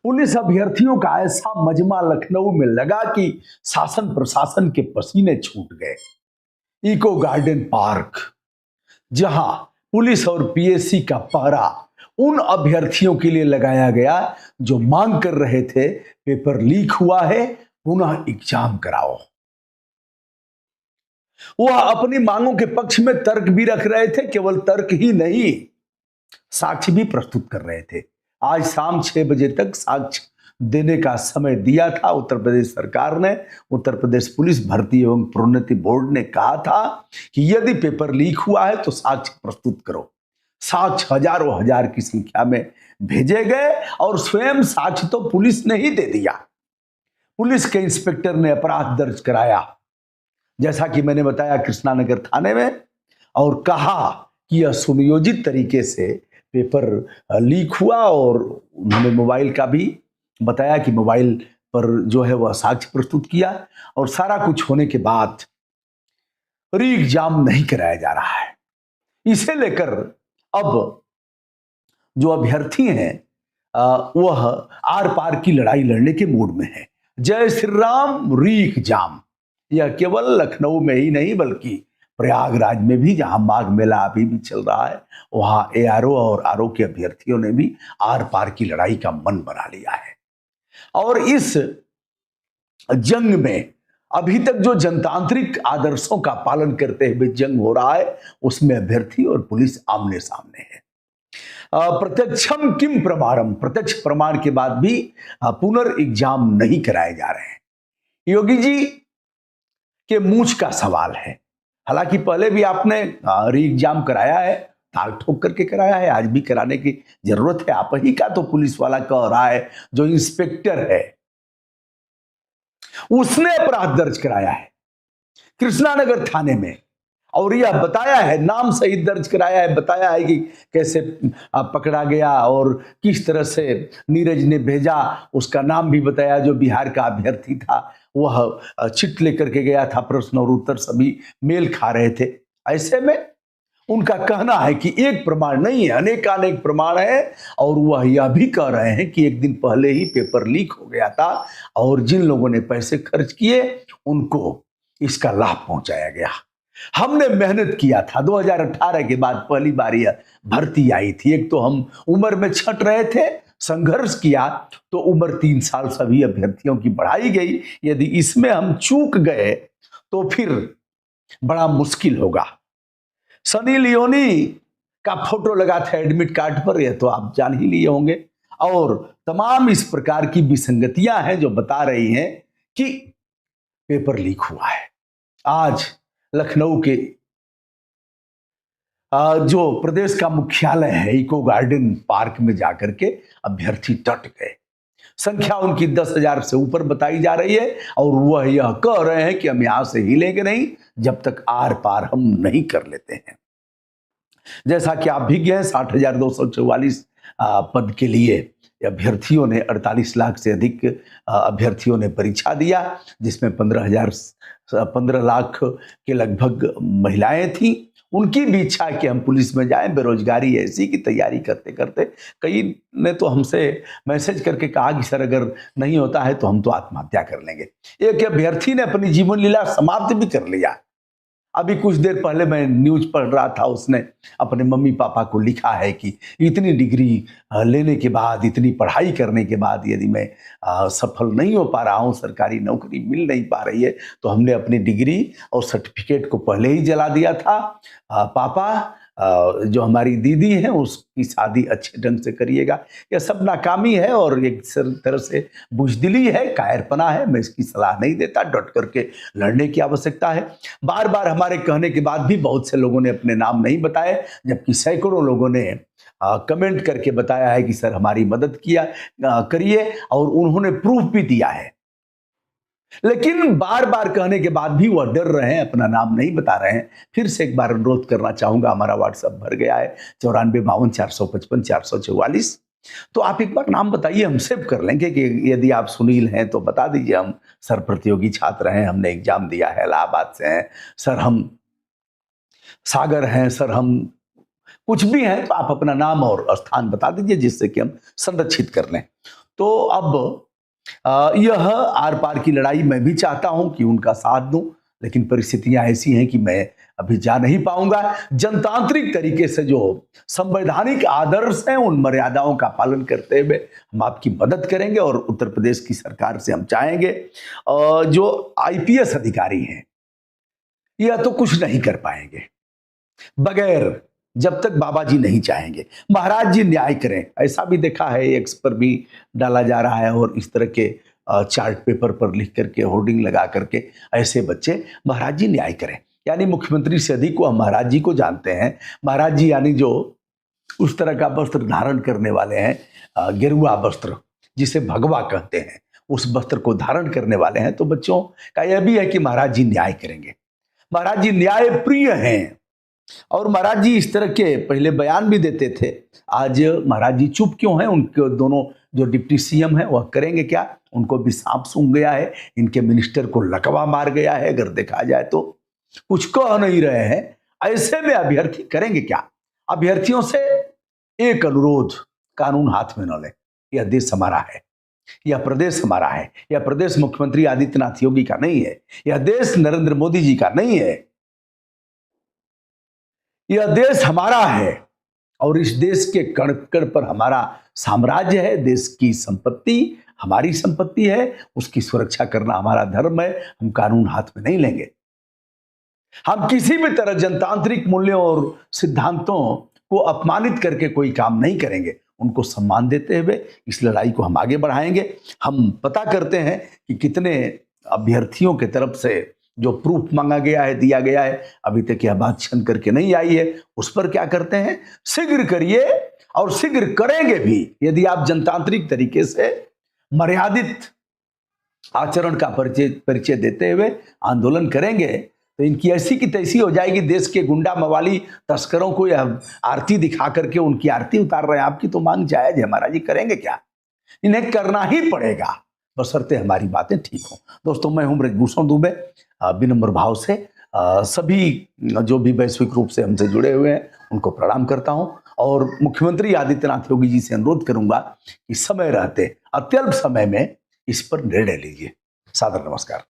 Police अभ्यर्थियों का ऐसा मजमा लखनऊ में लगा कि शासन प्रशासन के पसीने छूट गए। इको गार्डन पार्क, जहां पुलिस और पीएससी का पहरा उन अभ्यर्थियों के लिए लगाया गया जो मांग कर रहे थे पेपर लीक हुआ है, पुनः एग्जाम कराओ। वह अपनी मांगों के पक्ष में तर्क भी रख रहे थे, केवल तर्क ही नहीं, साक्ष्य भी प्रस्तुत कर रहे थे। आज शाम 6 बजे तक साक्ष्य देने का समय दिया था। उत्तर प्रदेश सरकार ने, उत्तर प्रदेश पुलिस भर्ती एवं प्रोन्नति बोर्ड ने कहा था कि यदि पेपर लीक हुआ है तो साक्ष्य प्रस्तुत करो। साक्ष्य हजारों हजार की संख्या में भेजे गए और स्वयं साक्ष्य तो पुलिस ने ही दे दिया। पुलिस के इंस्पेक्टर ने अपराध दर्ज कराया, जैसा कि मैंने बताया, कृष्णानगर थाने में, और कहा कि यह सुनियोजित तरीके से पेपर लीक हुआ। और उन्होंने मोबाइल का भी बताया कि मोबाइल पर जो है वह साक्ष्य प्रस्तुत किया। और सारा कुछ होने के बाद री एग्जाम नहीं कराया जा रहा है। इसे लेकर अब जो अभ्यर्थी हैं वह आर पार की लड़ाई लड़ने के मूड में है। जय श्री राम री एग्जाम, यह केवल लखनऊ में ही नहीं बल्कि प्रयागराज में भी, जहां माघ मेला अभी भी चल रहा है, वहां एआरओ और आरओ के अभ्यर्थियों ने भी आर पार की लड़ाई का मन बना लिया है। और इस जंग में अभी तक जो जनतांत्रिक आदर्शों का पालन करते हुए जंग हो रहा है, उसमें अभ्यर्थी और पुलिस आमने सामने है। प्रत्यक्षम किम प्रमाणम, प्रत्यक्ष प्रमाण के बाद भी पुनर्एग्जाम नहीं कराए जा रहे हैं। योगी जी के मूंछ का सवाल है। हालांकि पहले भी आपने री एग्जाम कराया है, ताल ठोक करके कराया है, आज भी कराने की जरूरत है। आप ही का तो पुलिस वाला कह रहा है, जो इंस्पेक्टर है उसने अपराध दर्ज कराया है कृष्णानगर थाने में, और यह बताया है, नाम सहित दर्ज कराया है, बताया है कि कैसे पकड़ा गया और किस तरह से नीरज ने भेजा। उसका नाम भी बताया, जो बिहार का अभ्यर्थी था, वह चिट लेकर के गया था, प्रश्न और उत्तर सभी मेल खा रहे थे। ऐसे में उनका कहना है कि एक प्रमाण नहीं है, अनेकानेक प्रमाण है। और वह यह भी कह रहे हैं कि एक दिन पहले ही पेपर लीक हो गया था और जिन लोगों ने पैसे खर्च किए उनको इसका लाभ पहुंचाया गया। हमने मेहनत किया था, 2018 के बाद पहली बार यह भर्ती आई थी। एक तो हम उम्र में छट रहे थे, संघर्ष किया तो उम्र 3 साल सभी अभ्यर्थियों की बढ़ाई गई। यदि इसमें हम चूक गए तो फिर बड़ा मुश्किल होगा। सनी लियोनी का फोटो लगा था एडमिट कार्ड पर, यह तो आप जान ही लिए होंगे। और तमाम इस प्रकार की विसंगतियां हैं जो बता रही हैं कि पेपर लीक हुआ है। आज लखनऊ के जो प्रदेश का मुख्यालय है, इको गार्डन पार्क में जाकर के अभ्यर्थी डट गए। संख्या उनकी 10,000 से ऊपर बताई जा रही है और वह यह कह रहे हैं कि हम यहां से हिलेंगे नहीं जब तक आर पार हम नहीं कर लेते हैं। जैसा कि आप भी गए, 60,244 पद के लिए अभ्यर्थियों ने, 48 लाख से अधिक अभ्यर्थियों ने परीक्षा दिया, जिसमें 15 लाख के लगभग महिलाएं थीं। उनकी भी इच्छा है कि हम पुलिस में जाएं। बेरोजगारी ऐसी की तैयारी करते करते कई ने तो हमसे मैसेज करके कहा कि सर अगर नहीं होता है तो हम तो आत्महत्या कर लेंगे। एक अभ्यर्थी ने अपनी जीवन लीला समाप्त भी कर लिया। अभी कुछ देर पहले मैं न्यूज पढ़ रहा था, उसने अपने मम्मी पापा को लिखा है कि इतनी डिग्री लेने के बाद, इतनी पढ़ाई करने के बाद यदि मैं सफल नहीं हो पा रहा हूँ, सरकारी नौकरी मिल नहीं पा रही है, तो हमने अपनी डिग्री और सर्टिफिकेट को पहले ही जला दिया था। पापा, जो हमारी दीदी है उसकी शादी अच्छे ढंग से करिएगा। यह सब नाकामी है और एक तरह से बुजदिली है, कायरपना है। मैं इसकी सलाह नहीं देता, डट करके लड़ने की आवश्यकता है। बार बार हमारे कहने के बाद भी बहुत से लोगों ने अपने नाम नहीं बताए, जबकि सैकड़ों लोगों ने कमेंट करके बताया है कि सर हमारी मदद करिए, और उन्होंने प्रूफ भी दिया है। लेकिन बार बार कहने के बाद भी वह डर रहे हैं, अपना नाम नहीं बता रहे हैं। फिर से एक बार अनुरोध करना चाहूंगा, हमारा व्हाट्सएप भर गया है 9452455444। तो आप एक बार नाम बताइए, हम सेव कर लेंगे कि यदि आप सुनील हैं तो बता दीजिए, हम सर प्रतियोगी छात्र हैं, हमने एग्जाम दिया है, इलाहाबाद से हैं, सर हम सागर हैं, सर हम कुछ भी हैं, तो आप अपना नाम और स्थान बता दीजिए जिससे कि हम संरक्षित कर लें। तो अब यह आर पार की लड़ाई मैं भी चाहता हूं कि उनका साथ दूं, लेकिन परिस्थितियां ऐसी हैं कि मैं अभी जा नहीं पाऊंगा। जनतांत्रिक तरीके से जो संवैधानिक आदर्श हैं उन मर्यादाओं का पालन करते हुए हम आपकी मदद करेंगे और उत्तर प्रदेश की सरकार से हम चाहेंगे जो आईपीएस अधिकारी हैं यह तो कुछ नहीं कर पाएंगे बगैर, जब तक बाबा जी नहीं चाहेंगे। महाराज जी न्याय करें, ऐसा भी देखा है, एक्स पर भी डाला जा रहा है और इस तरह के चार्ट पेपर पर लिख करके होर्डिंग लगा करके ऐसे बच्चे, महाराज जी न्याय करें। यानी मुख्यमंत्री से अधिक को हम महाराज जी को जानते हैं। महाराज जी यानी जो उस तरह का वस्त्र धारण करने वाले हैं, गेरुआ वस्त्र जिसे भगवा कहते हैं, उस वस्त्र को धारण करने वाले हैं। तो बच्चों का यह भी है कि महाराज जी न्याय करेंगे। महाराज जी न्याय प्रिय हैं और महाराज जी इस तरह के पहले बयान भी देते थे। आज महाराज जी चुप क्यों हैं? उनके दोनों जो डिप्टी सीएम हैं वह करेंगे क्या? उनको भी सांप सूंघ गया है, इनके मिनिस्टर को लकवा मार गया है, अगर देखा जाए तो कुछ कह नहीं रहे हैं। ऐसे में अभ्यर्थी करेंगे क्या? अभ्यर्थियों से एक अनुरोध, कानून हाथ में न लें। यह देश हमारा है, यह प्रदेश हमारा है, यह प्रदेश मुख्यमंत्री आदित्यनाथ योगी का नहीं है, यह देश नरेंद्र मोदी जी का नहीं है, यह देश हमारा है और इस देश के कण कण पर हमारा साम्राज्य है। देश की संपत्ति हमारी संपत्ति है, उसकी सुरक्षा करना हमारा धर्म है। हम कानून हाथ में नहीं लेंगे। हम किसी भी तरह जनतांत्रिक मूल्यों और सिद्धांतों को अपमानित करके कोई काम नहीं करेंगे। उनको सम्मान देते हुए इस लड़ाई को हम आगे बढ़ाएंगे। हम पता करते हैं कि कितने अभ्यर्थियों की तरफ से जो प्रूफ मांगा गया है, दिया गया है, अभी तक यह बात छन करके नहीं आई है। उस पर क्या करते हैं? शीघ्र करिए और शीघ्र करेंगे भी। यदि आप जनतांत्रिक तरीके से मर्यादित आचरण का परिचय देते हुए आंदोलन करेंगे तो इनकी ऐसी की तैसी हो जाएगी। देश के गुंडा मवाली तस्करों को यह आरती दिखा करके उनकी आरती उतार रहे हैं। आपकी तो मांग जायज है, महाराज जी करेंगे क्या? इन्हें करना ही पड़ेगा, बशर्ते हमारी बातें ठीक हों। दोस्तों, मैं हूं ब्रजभूषण दुबे, विनम्र भाव से सभी जो भी वैश्विक रूप से हमसे जुड़े हुए हैं उनको प्रणाम करता हूं और मुख्यमंत्री आदित्यनाथ योगी जी से अनुरोध करूंगा कि समय रहते अत्यल्प समय में इस पर निर्णय लीजिए। सादर नमस्कार।